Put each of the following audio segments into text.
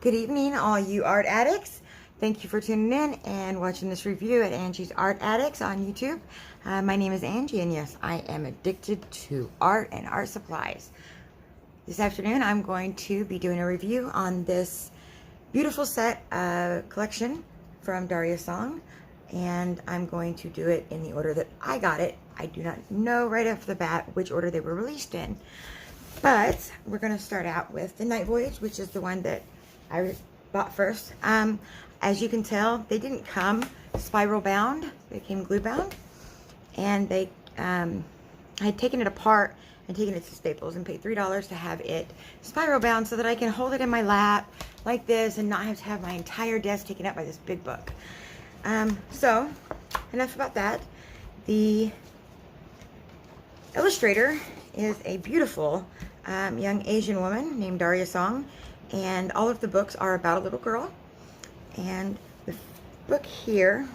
Good evening, all you art addicts. Thank you for tuning in and watching this review at Angie's Art Addicts on YouTube. My name is Angie, and yes, I am addicted to art and art supplies. This afternoon, I'm going to be doing a review on this beautiful set collection from Daria song, and I'm going to do it in the order that I got it. I do not know right off the bat which order they were released in, but we're going to start out with the Night Voyage, which is the one that I bought first. As you can tell, they didn't come spiral bound. They came glue bound. And they, I had taken it apart and taken it to Staples and paid $3 to have it spiral bound so that I can hold it in my lap like this and not have to have my entire desk taken up by this big book. So, enough about that. The illustrator is a beautiful young Asian woman named Daria Song. And all of the books are about a little girl. And the book here,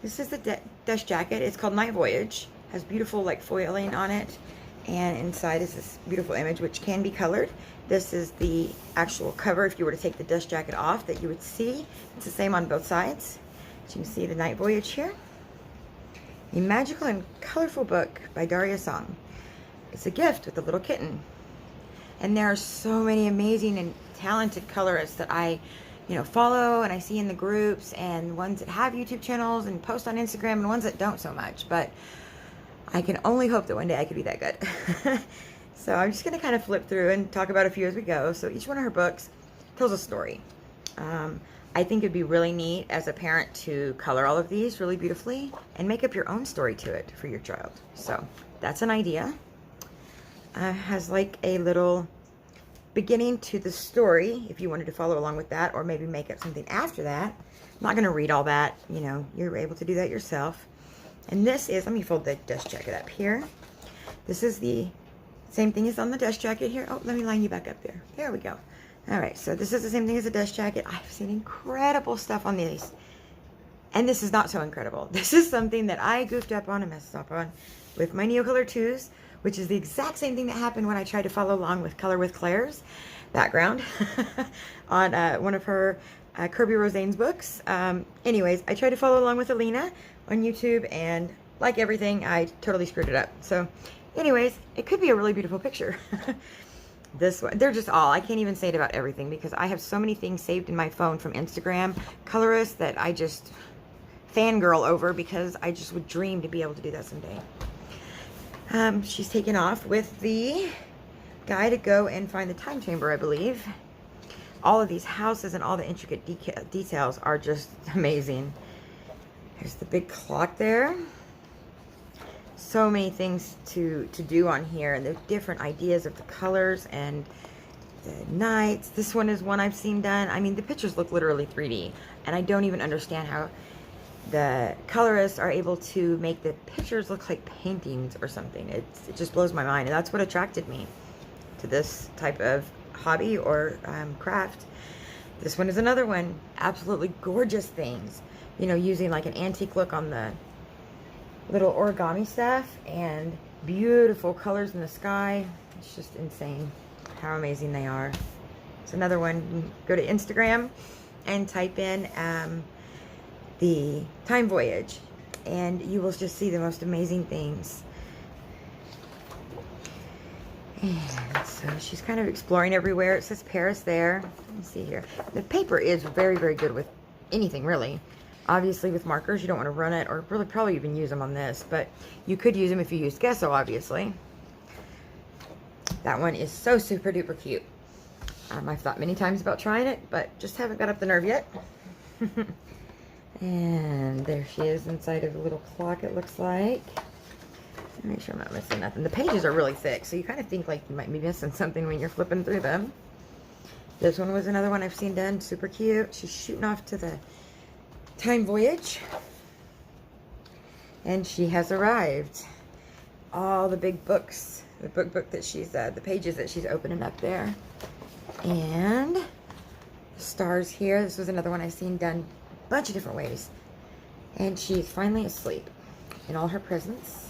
this is the dust jacket. It's called Night Voyage. Has beautiful like foiling on it. And inside is this beautiful image which can be colored. This is the actual cover if you were to take the dust jacket off that you would see. It's the same on both sides. As you can see, the Night Voyage here. A magical and colorful book by Daria Song. It's a gift with a little kitten. And there are so many amazing and talented colorists that I, follow and I see in the groups, and ones that have YouTube channels and post on Instagram, and ones that don't so much. But I can only hope that one day I could be that good. So I'm just going to kind of flip through and talk about a few as we go. So each one of her books tells a story. I think it'd be really neat as a parent to color all of these really beautifully and make up your own story to it for your child. So that's an idea. Has like a little beginning to the story if you wanted to follow along with that, or maybe make up something after that. I'm not going to read all that, you're able to do that yourself. And this is, let me fold the dust jacket up here. This is the same thing as on the dust jacket here. Oh, let me line you back up there. There we go. All right, so this is the same thing as a dust jacket. I've seen incredible stuff on these. And this is not so incredible. This is something that I goofed up on and messed up on with my Neocolor 2s, which is the exact same thing that happened when I tried to follow along with Color with Claire's background on one of her Kirby Rosane's books. Anyways, I tried to follow along with Alina on YouTube, and like everything, I totally screwed it up. So anyways, it could be a really beautiful picture. This one, they're just all, I can't even say it about everything because I have so many things saved in my phone from Instagram colorists that I just fangirl over because I just would dream to be able to do that someday. She's taken off with the guy to go and find the time chamber, I believe. All of these houses and all the intricate details are just amazing. There's the big clock there. So many things to do on here, and the different ideas of the colors and the nights. This one is one I've seen done. I mean, the pictures look literally 3D, and I don't even understand how the colorists are able to make the pictures look like paintings or something. It just blows my mind, and that's what attracted me to this type of hobby or craft. This one is another one. Absolutely gorgeous things. Using like an antique look on the little origami stuff, and beautiful colors in the sky. It's just insane how amazing they are. It's another one. Go to Instagram and type in the Time Voyage, and you will just see the most amazing things. And so she's kind of exploring everywhere. It says Paris there. Let me see here. The paper is very, very good with anything, really. Obviously, with markers, you don't want to run it, or really probably even use them on this, but you could use them if you use gesso, obviously. That one is so super duper cute. I've thought many times about trying it, but just haven't got up the nerve yet. And there she is inside of a little clock, it looks like. Make sure I'm not missing nothing. The pages are really thick, so you kind of think like you might be missing something when you're flipping through them. This one was another one I've seen done. Super cute. She's shooting off to the Time Voyage. And she has arrived. All the big books. The book that she's, the pages that she's opening up there. And the stars here. This was another one I've seen done bunch of different ways, and she's finally asleep in all her presents.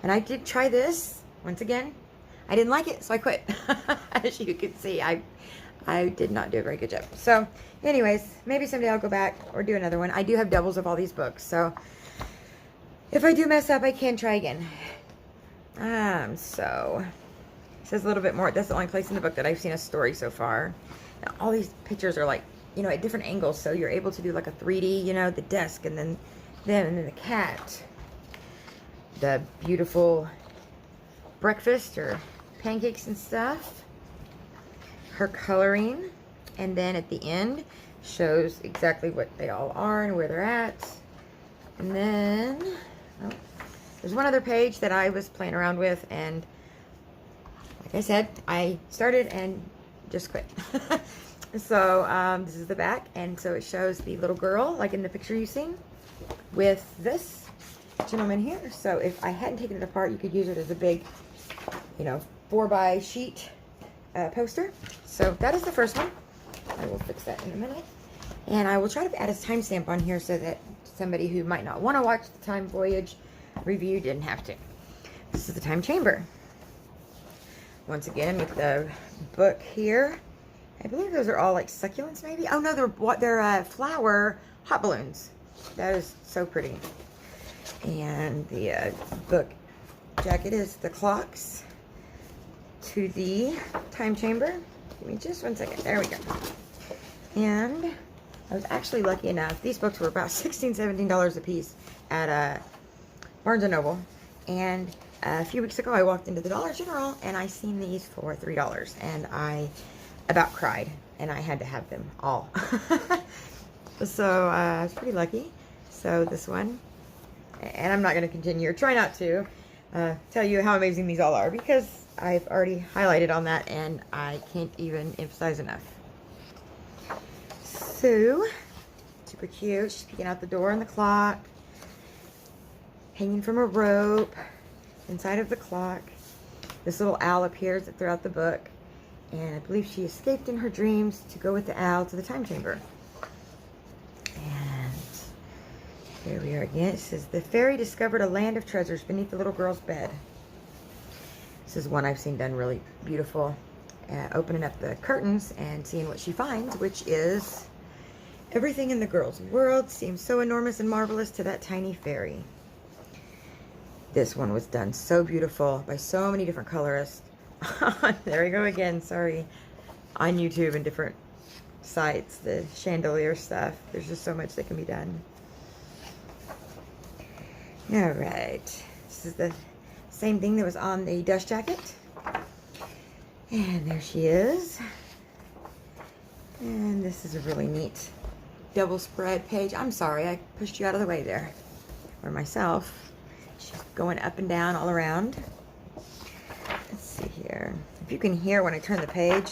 And I did try this once again. I didn't like it, so I quit. As you can see, I did not do a very good job. So, anyways, maybe someday I'll go back or do another one. I do have doubles of all these books, so if I do mess up, I can try again. So, it says a little bit more. That's the only place in the book that I've seen a story so far. Now, all these pictures are like, you know, at different angles, so you're able to do like a 3D, you know, the desk, and then them, and then the cat. The beautiful breakfast or pancakes and stuff. Her coloring, and then at the end shows exactly what they all are and where they're at. And then there's one other page that I was playing around with, and like I said, I started and just quit. So this is the back, and so it shows the little girl like in the picture you've seen with this gentleman here. So if I hadn't taken it apart, you could use it as a big, you know, 4x sheet poster. So that is the first one. I will fix that in a minute. And I will try to add a timestamp on here so that somebody who might not want to watch the Time Voyage review didn't have to. This is the Time Chamber. Once again, with the book here. I believe those are all like succulents maybe. Oh no, they're flower hot balloons. That is so pretty. And the book jacket is the clocks to the time chamber. Give me just one second. There we go. And I was actually lucky enough. These books were about $16, $17 a piece at Barnes & Noble. And a few weeks ago, I walked into the Dollar General and I seen these for $3. And I about cried. And I had to have them all. So I was pretty lucky. So this one. And I'm not going to continue, or try not to, tell you how amazing these all are, because I've already highlighted on that, and I can't even emphasize enough. So, super cute. She's peeking out the door on the clock, hanging from a rope inside of the clock. This little owl appears throughout the book, and I believe she escaped in her dreams to go with the owl to the time chamber. And here we are again. It says, the fairy discovered a land of treasures beneath the little girl's bed. This is one I've seen done really beautiful. Opening up the curtains and seeing what she finds, which is everything in the girl's world seems so enormous and marvelous to that tiny fairy. This one was done so beautiful by so many different colorists. There we go again, sorry. On YouTube and different sites, the chandelier stuff. There's just so much that can be done. Alright, this is the same thing that was on the dust jacket. And there she is. And this is a really neat double spread page. I'm sorry, I pushed you out of the way there. Or myself. She's going up and down all around. Let's see here. If you can hear when I turn the page,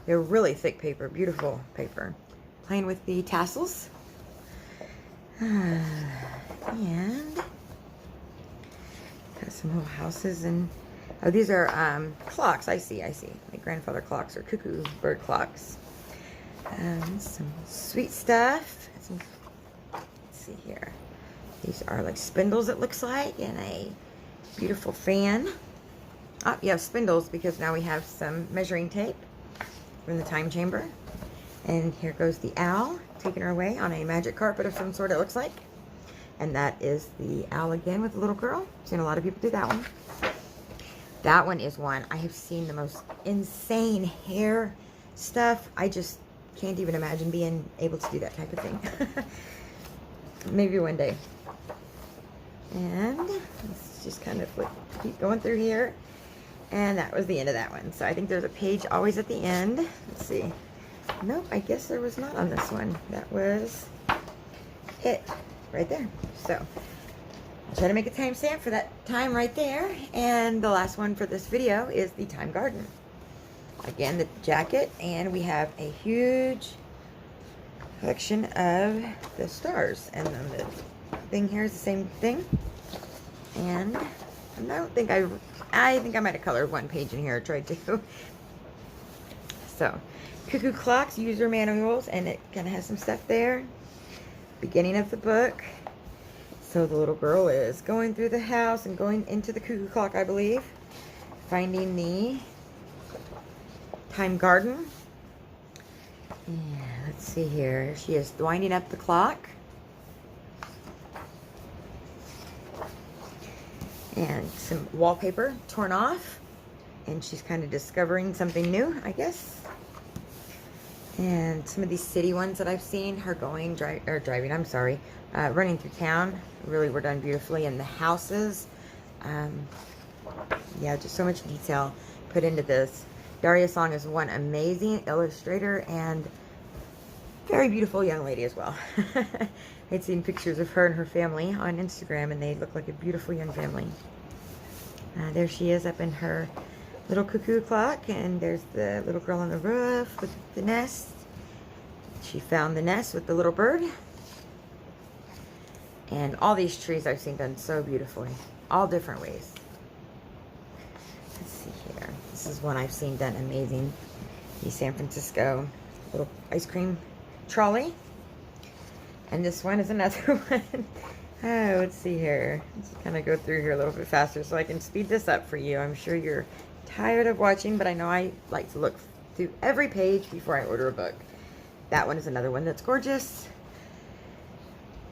they're really thick paper, beautiful paper. Playing with the tassels. And got some little houses, and oh, these are clocks. I see. My grandfather clocks, or cuckoo bird clocks. Some sweet stuff. Let's see here. These are like spindles, it looks like, and a beautiful fan. Oh, yeah, spindles, because now we have some measuring tape from the time chamber. And here goes the owl, taking her away on a magic carpet of some sort, it looks like. And that is the owl again with the little girl. I've seen a lot of people do that one. That one is one. I have seen the most insane hair stuff. I just can't even imagine being able to do that type of thing. Maybe one day. And let's just kind of keep going through here. And that was the end of that one. So I think there's a page always at the end. Let's see. Nope, I guess there was not on this one. That was it right there. So I'll try to make a timestamp for that time right there. And the last one for this video is the Time Garden. Again, the jacket, and we have a huge collection of the stars. And then the thing here is the same thing. And I don't think I think I might have colored one page in here, or tried to. So, cuckoo clocks, user manuals, and it kind of has some stuff there. Beginning of the book. So the little girl is going through the house and going into the cuckoo clock, I believe. Finding the time garden. Yeah, let's see here. She is winding up the clock. And some wallpaper torn off. And she's kind of discovering something new, I guess. And some of these city ones that I've seen, her running through town, really were done beautifully. And the houses, yeah, just so much detail put into this. Daria Song is one amazing illustrator and very beautiful young lady as well. I'd seen pictures of her and her family on Instagram, and they look like a beautiful young family. There she is up in her little cuckoo clock, and there's the little girl on the roof with the nest. She found the nest with the little bird. And all these trees I've seen done so beautifully, all different ways. Let's see here. This is one I've seen done amazing. The San Francisco little ice cream trolley. And this one is another one. Oh, let's see here. Let's kind of go through here a little bit faster so I can speed this up for you. I'm sure you're tired of watching, but I know I like to look through every page before I order a book. That one is another one that's gorgeous.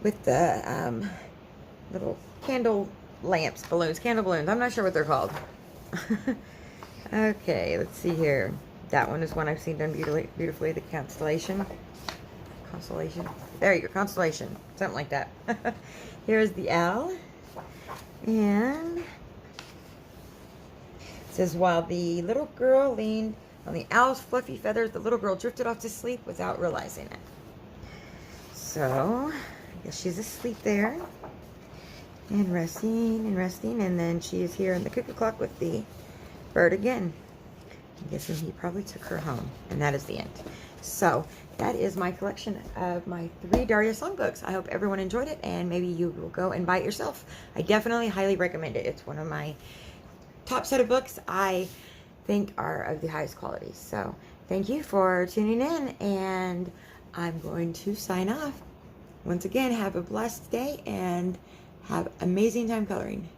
With the little candle lamps, candle balloons. I'm not sure what they're called. Okay, let's see here. That one is one I've seen done beautifully. The constellation. There you go, constellation. Something like that. Here's the owl. And it says, while the little girl leaned on the owl's fluffy feathers, the little girl drifted off to sleep without realizing it. So, I guess she's asleep there. And resting and resting. And then she is here in the cuckoo clock with the bird again. I'm guessing he probably took her home. And that is the end. So, that is my collection of my 3 Daria songbooks. I hope everyone enjoyed it, and maybe you will go and buy it yourself. I definitely highly recommend it. It's one of my top set of books I think are of the highest quality. So, thank you for tuning in, and I'm going to sign off. Once again, have a blessed day, and have amazing time coloring.